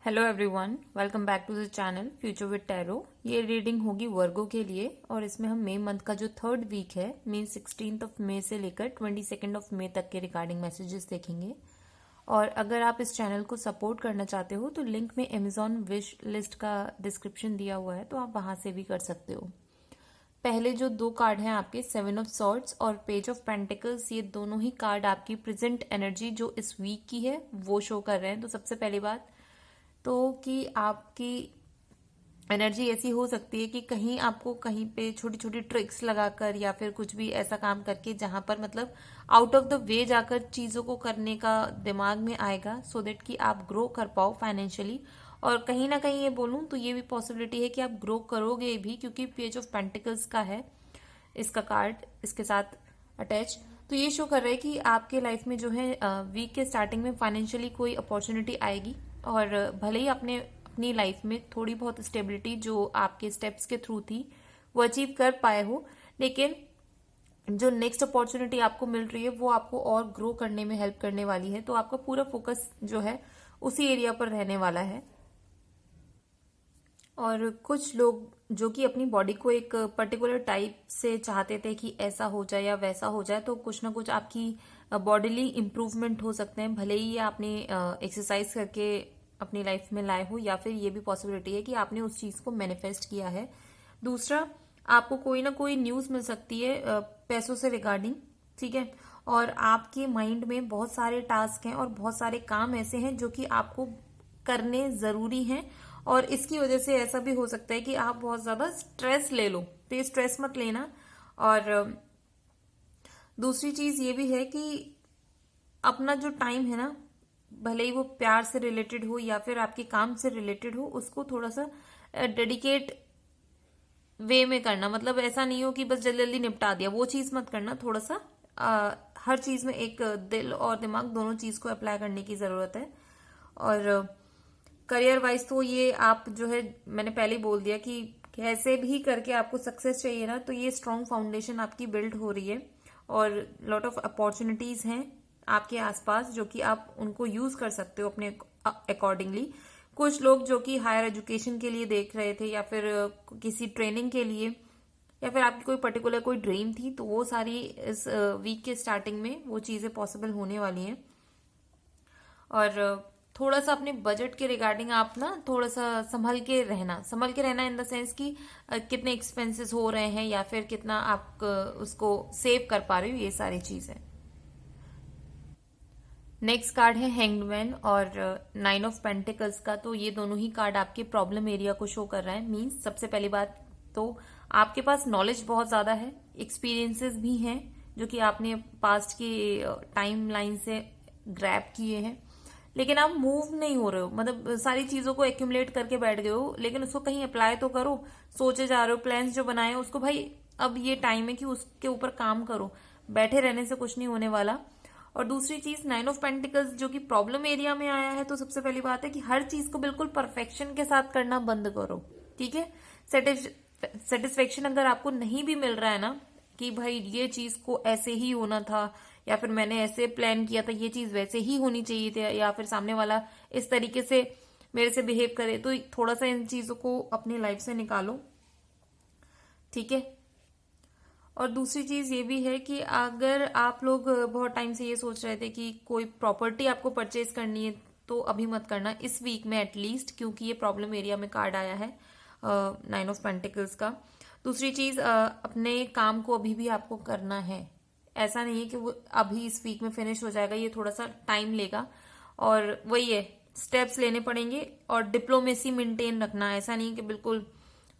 Hello everyone, welcome back to the channel future with tarot. ये reading होगी Virgo के लिए और इसमें हम मई मंथ का जो थर्ड वीक है मीन 16th ऑफ मई से लेकर 22nd ऑफ मई तक के रिगार्डिंग मैसेजेस देखेंगे। और अगर आप इस चैनल को सपोर्ट करना चाहते हो तो लिंक में अमेजॉन विश लिस्ट का डिस्क्रिप्शन दिया हुआ है, तो आप वहां से भी कर सकते हो। पहले जो दो कार्ड हैं आपके 7 ऑफ सॉर्ड्स और पेज ऑफ पेंटिकल्स, ये दोनों ही कार्ड आपकी प्रेजेंट एनर्जी जो इस वीक की है वो शो कर रहे हैं। तो सबसे पहली बात तो कि आपकी एनर्जी ऐसी हो सकती है कि कहीं आपको कहीं पे छोटी छोटी ट्रिक्स लगाकर या फिर कुछ भी ऐसा काम करके जहां पर मतलब आउट ऑफ द वे जाकर चीजों को करने का दिमाग में आएगा, सो दैट कि आप ग्रो कर पाओ फाइनेंशियली। और कहीं ना कहीं ये बोलूं तो ये भी पॉसिबिलिटी है कि आप ग्रो करोगे भी, क्योंकि पेज ऑफ पेंटिकल्स का है इसका कार्ड इसके साथ अटैच। तो ये शो कर रहा है कि आपके लाइफ में जो है वीक के स्टार्टिंग में फाइनेंशियली कोई अपॉर्चुनिटी आएगी और भले ही अपनी लाइफ में थोड़ी बहुत स्टेबिलिटी जो आपके स्टेप्स के थ्रू थी वो अचीव कर पाए हो, लेकिन जो नेक्स्ट अपॉर्चुनिटी आपको मिल रही है वो आपको और ग्रो करने में हेल्प करने वाली है। तो आपका पूरा फोकस जो है उसी एरिया पर रहने वाला है। और कुछ लोग जो कि अपनी बॉडी को एक पर्टिकुलर टाइप से चाहते थे कि ऐसा हो जाए या वैसा हो जाए, तो कुछ ना कुछ आपकी बॉडीली इम्प्रूवमेंट हो सकते हैं, भले ही ये आपने एक्सरसाइज करके अपनी लाइफ में लाए हो या फिर ये भी पॉसिबिलिटी है कि आपने उस चीज को मैनिफेस्ट किया है। दूसरा, आपको कोई ना कोई न्यूज मिल सकती है पैसों से रिगार्डिंग, ठीक है। और आपके माइंड में बहुत सारे टास्क हैं और बहुत सारे काम ऐसे हैं जो कि आपको करने जरूरी हैं, और इसकी वजह से ऐसा भी हो सकता है कि आप बहुत ज्यादा स्ट्रेस ले लो, तो ये स्ट्रेस मत लेना। और दूसरी चीज ये भी है कि अपना जो टाइम है ना, भले ही वो प्यार से रिलेटेड हो या फिर आपके काम से रिलेटेड हो, उसको थोड़ा सा डेडिकेट वे में करना। मतलब ऐसा नहीं हो कि बस जल्दी जल्दी निपटा दिया, वो चीज मत करना। थोड़ा सा हर चीज में एक दिल और दिमाग दोनों चीज को अप्लाई करने की जरूरत है। और करियर वाइज तो ये आप जो है, मैंने पहले ही बोल दिया कि कैसे भी करके आपको सक्सेस चाहिए ना, तो ये स्ट्रॉन्ग फाउंडेशन आपकी बिल्ड हो रही है और लॉट ऑफ अपॉर्चुनिटीज हैं आपके आसपास जो कि आप उनको यूज कर सकते हो अपने अकॉर्डिंगली। कुछ लोग जो कि हायर एजुकेशन के लिए देख रहे थे या फिर किसी ट्रेनिंग के लिए या फिर आपकी कोई पर्टिकुलर कोई ड्रीम थी, तो वो सारी इस वीक के स्टार्टिंग में वो चीजें पॉसिबल होने वाली हैं। और थोड़ा सा अपने बजट के रिगार्डिंग आप ना थोड़ा सा संभल के रहना इन द सेंस कि कितने एक्सपेंसेस हो रहे हैं या फिर कितना आप उसको सेव कर पा रहे हो, ये सारी चीजें। नेक्स्ट कार्ड है हैंग्ड मैन और 9 ऑफ पेंटिकल्स का। तो ये दोनों ही कार्ड आपके प्रॉब्लम एरिया को शो कर रहा है। मीन्स सबसे पहली बात तो आपके पास नॉलेज बहुत ज्यादा है, एक्सपीरियंसेस भी हैं जो कि आपने पास्ट की टाइम लाइन से ग्रैब किए हैं, लेकिन आप मूव नहीं हो रहे हो। मतलब सारी चीजों को एक्यूमुलेट करके बैठ गए हो, लेकिन उसको कहीं अप्लाई तो करो। सोचे जा रहे हो, प्लान्स जो बनाए उसको भाई अब ये टाइम है कि उसके ऊपर काम करो, बैठे रहने से कुछ नहीं होने वाला। और दूसरी चीज 9 ऑफ पेंटिकल्स जो कि प्रॉब्लम एरिया में आया है, तो सबसे पहली बात है कि हर चीज को बिल्कुल परफेक्शन के साथ करना बंद करो, ठीक है। सेटिस्फेक्शन अगर आपको नहीं भी मिल रहा है ना कि भाई ये चीज को ऐसे ही होना था या फिर मैंने ऐसे प्लान किया था, ये चीज वैसे ही होनी चाहिए थी, या फिर सामने वाला इस तरीके से मेरे से बिहेव करे, तो थोड़ा सा इन चीजों को अपनी लाइफ से निकालो, ठीक है। और दूसरी चीज ये भी है कि अगर आप लोग बहुत टाइम से ये सोच रहे थे कि कोई प्रॉपर्टी आपको परचेज करनी है, तो अभी मत करना इस वीक में एटलीस्ट, क्योंकि ये प्रॉब्लम एरिया में कार्ड आया है 9 ऑफ पेंटिकल्स का। दूसरी चीज, अपने काम को अभी भी आपको करना है, ऐसा नहीं है कि वो अभी इस वीक में फिनिश हो जाएगा, ये थोड़ा सा टाइम लेगा। और वही है, स्टेप्स लेने पड़ेंगे और डिप्लोमेसी मेंटेन रखना। ऐसा नहीं कि बिल्कुल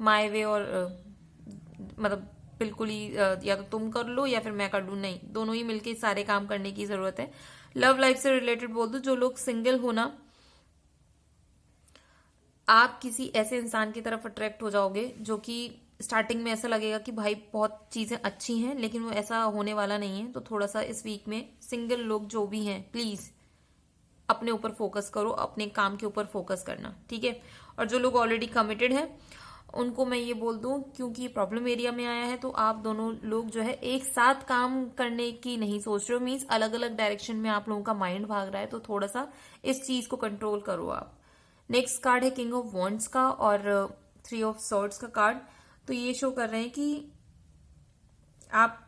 माय वे और मतलब बिल्कुल ही या तो तुम कर लो या फिर मैं कर लूं, नहीं, दोनों ही मिलके सारे काम करने की जरूरत है। लव लाइफ से रिलेटेड बोल दो, जो लोग सिंगल हो ना, आप किसी ऐसे इंसान की तरफ अट्रैक्ट हो जाओगे जो कि स्टार्टिंग में ऐसा लगेगा कि भाई बहुत चीजें अच्छी हैं, लेकिन वो ऐसा होने वाला नहीं है। तो थोड़ा सा इस वीक में सिंगल लोग जो भी हैं, प्लीज अपने ऊपर फोकस करो, अपने काम के ऊपर फोकस करना, ठीक है। और जो लोग ऑलरेडी कमिटेड हैं उनको मैं ये बोल दूं, क्योंकि ये प्रॉब्लम एरिया में आया है, तो आप दोनों लोग जो है एक साथ काम करने की नहीं सोच रहे हो। मीन्स अलग अलग डायरेक्शन में आप लोगों का माइंड भाग रहा है, तो थोड़ा सा इस चीज को कंट्रोल करो आप। नेक्स्ट कार्ड है किंग ऑफ वॉन्ड्स का और 3 ऑफ सॉर्ड्स का कार्ड। तो ये शो कर रहे हैं कि आप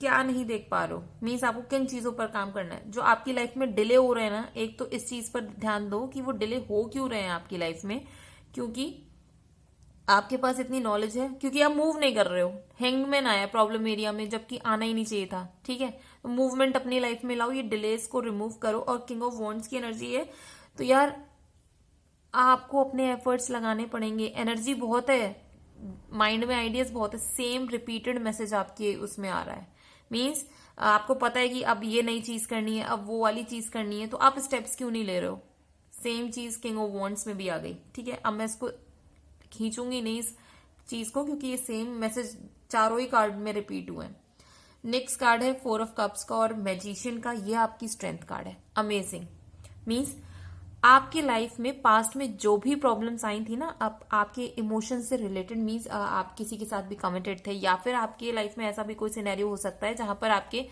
क्या नहीं देख पा रहे हो, मीन्स आपको किन चीजों पर काम करना है। जो आपकी लाइफ में डिले हो रहे हैं ना, एक तो इस चीज पर ध्यान दो कि वो डिले हो क्यों रहे हैं आपकी लाइफ में, क्योंकि आपके पास इतनी नॉलेज है, क्योंकि आप मूव नहीं कर रहे हो। हैंगमैन आया प्रॉब्लम एरिया में, जबकि आना ही नहीं चाहिए था। ठीक है, तो मूवमेंट अपनी लाइफ में लाओ, ये डिलेस को रिमूव करो। और किंग ऑफ वॉन्ड्स की एनर्जी है, तो यार आपको अपने एफर्ट्स लगाने पड़ेंगे। एनर्जी बहुत है, माइंड में आइडियाज बहुत है, सेम रिपीटेड मैसेज आपके उसमें आ रहा है। मीन्स आपको पता है कि अब ये नई चीज करनी है, अब वो वाली चीज करनी है, तो आप स्टेप्स क्यों नहीं ले रहे हो। सेम चीज किंग ऑफ वॉन्ड्स में भी आ गई। ठीक है, अब मैं इसको खींचूंगी नहीं इस चीज को, क्योंकि ये सेम मैसेज चारों ही कार्ड में रिपीट हुए हैं। नेक्स्ट कार्ड है 4 ऑफ कप्स का और मैजिशियन का। ये आपकी स्ट्रेंथ कार्ड है। अमेजिंग, मीन्स आपकी लाइफ में पास्ट में जो भी प्रॉब्लम्स आई थी ना, आपके इमोशन से रिलेटेड, मीन्स आप किसी के साथ भी कमिटेड थे, या फिर आपके लाइफ में ऐसा भी कोई सिनेरियो हो सकता है जहां पर आपके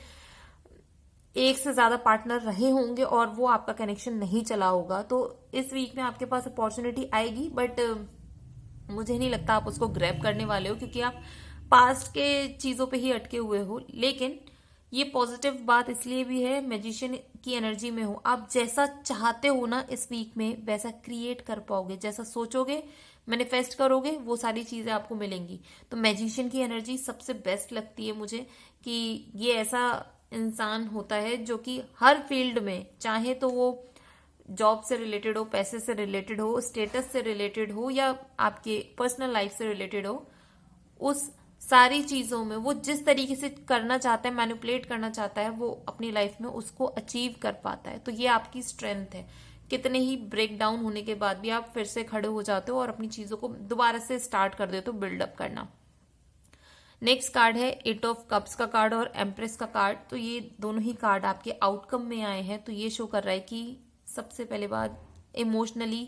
एक से ज्यादा पार्टनर रहे होंगे और वो आपका कनेक्शन नहीं चला होगा। तो इस वीक में आपके पास अपॉर्चुनिटी आएगी, बट मुझे नहीं लगता आप उसको ग्रैब करने वाले हो, क्योंकि आप पास्ट के चीजों पे ही अटके हुए हो। लेकिन ये पॉजिटिव बात इसलिए भी है, मैजिशियन की एनर्जी में हो, आप जैसा चाहते हो ना इस वीक में वैसा क्रिएट कर पाओगे। जैसा सोचोगे, मैनिफेस्ट करोगे, वो सारी चीजें आपको मिलेंगी। तो मैजिशियन की एनर्जी सबसे बेस्ट लगती है मुझे, कि ये ऐसा इंसान होता है जो कि हर फील्ड में, चाहे तो वो जॉब से रिलेटेड हो, पैसे से रिलेटेड हो, स्टेटस से रिलेटेड हो, या आपके पर्सनल लाइफ से रिलेटेड हो, उस सारी चीजों में वो जिस तरीके से करना चाहता है, मैनिपुलेट करना चाहता है, वो अपनी लाइफ में उसको अचीव कर पाता है। तो ये आपकी स्ट्रेंथ है। कितने ही ब्रेक डाउन होने के बाद भी आप फिर से खड़े हो जाते हो और अपनी चीजों को दोबारा से स्टार्ट कर देते हो बिल्डअप करना। नेक्स्ट कार्ड है 8 ऑफ कप्स का कार्ड और एम्प्रेस का कार्ड। तो ये दोनों ही कार्ड आपके आउटकम में आए हैं। तो ये शो कर रहा है कि सबसे पहले बात, इमोशनली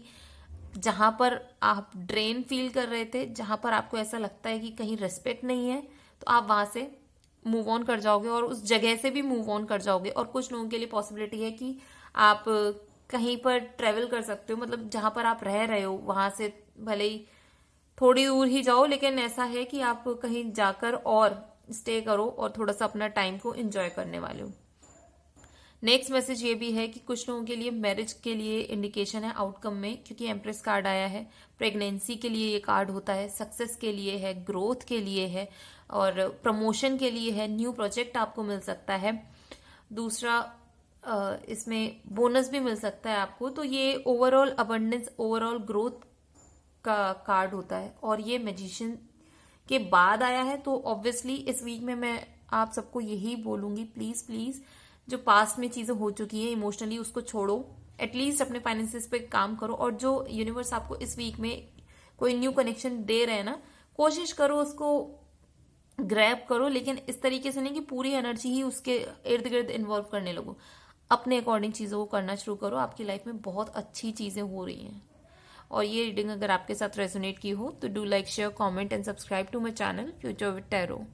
जहां पर आप ड्रेन फील कर रहे थे, जहां पर आपको ऐसा लगता है कि कहीं रेस्पेक्ट नहीं है, तो आप वहां से मूव ऑन कर जाओगे और उस जगह से भी मूव ऑन कर जाओगे। और कुछ लोगों के लिए पॉसिबिलिटी है कि आप कहीं पर ट्रेवल कर सकते हो, मतलब जहां पर आप रह रहे हो वहां से भले ही थोड़ी दूर ही जाओ, लेकिन ऐसा है कि आप कहीं जाकर और स्टे करो और थोड़ा सा अपना टाइम को एंजॉय करने वाले हो। नेक्स्ट मैसेज ये भी है कि कुछ लोगों के लिए मैरिज के लिए इंडिकेशन है आउटकम में, क्योंकि एम्प्रेस कार्ड आया है। प्रेगनेंसी के लिए ये कार्ड होता है, सक्सेस के लिए है, ग्रोथ के लिए है, और प्रमोशन के लिए है। न्यू प्रोजेक्ट आपको मिल सकता है। दूसरा, इसमें बोनस भी मिल सकता है आपको। तो ये ओवरऑल अबंडेंस, ओवरऑल ग्रोथ का कार्ड होता है। और ये मैजिशियन के बाद आया है। तो ऑब्वियसली इस वीक में मैं आप सबको यही बोलूंगी, प्लीज प्लीज जो पास्ट में चीजें हो चुकी हैं इमोशनली, उसको छोड़ो, एटलीस्ट अपने फाइनेंसेस पे काम करो। और जो यूनिवर्स आपको इस वीक में कोई न्यू कनेक्शन दे रहे हैं ना, कोशिश करो उसको ग्रैब करो, लेकिन इस तरीके से नहीं कि पूरी एनर्जी ही उसके इर्द गिर्द इन्वॉल्व करने लगो। अपने अकॉर्डिंग चीजों को करना शुरू करो। आपकी लाइफ में बहुत अच्छी चीजें हो रही हैं। और ये रीडिंग अगर आपके साथ रेजोनेट की हो तो do like, share, comment and subscribe to my channel future with tarot.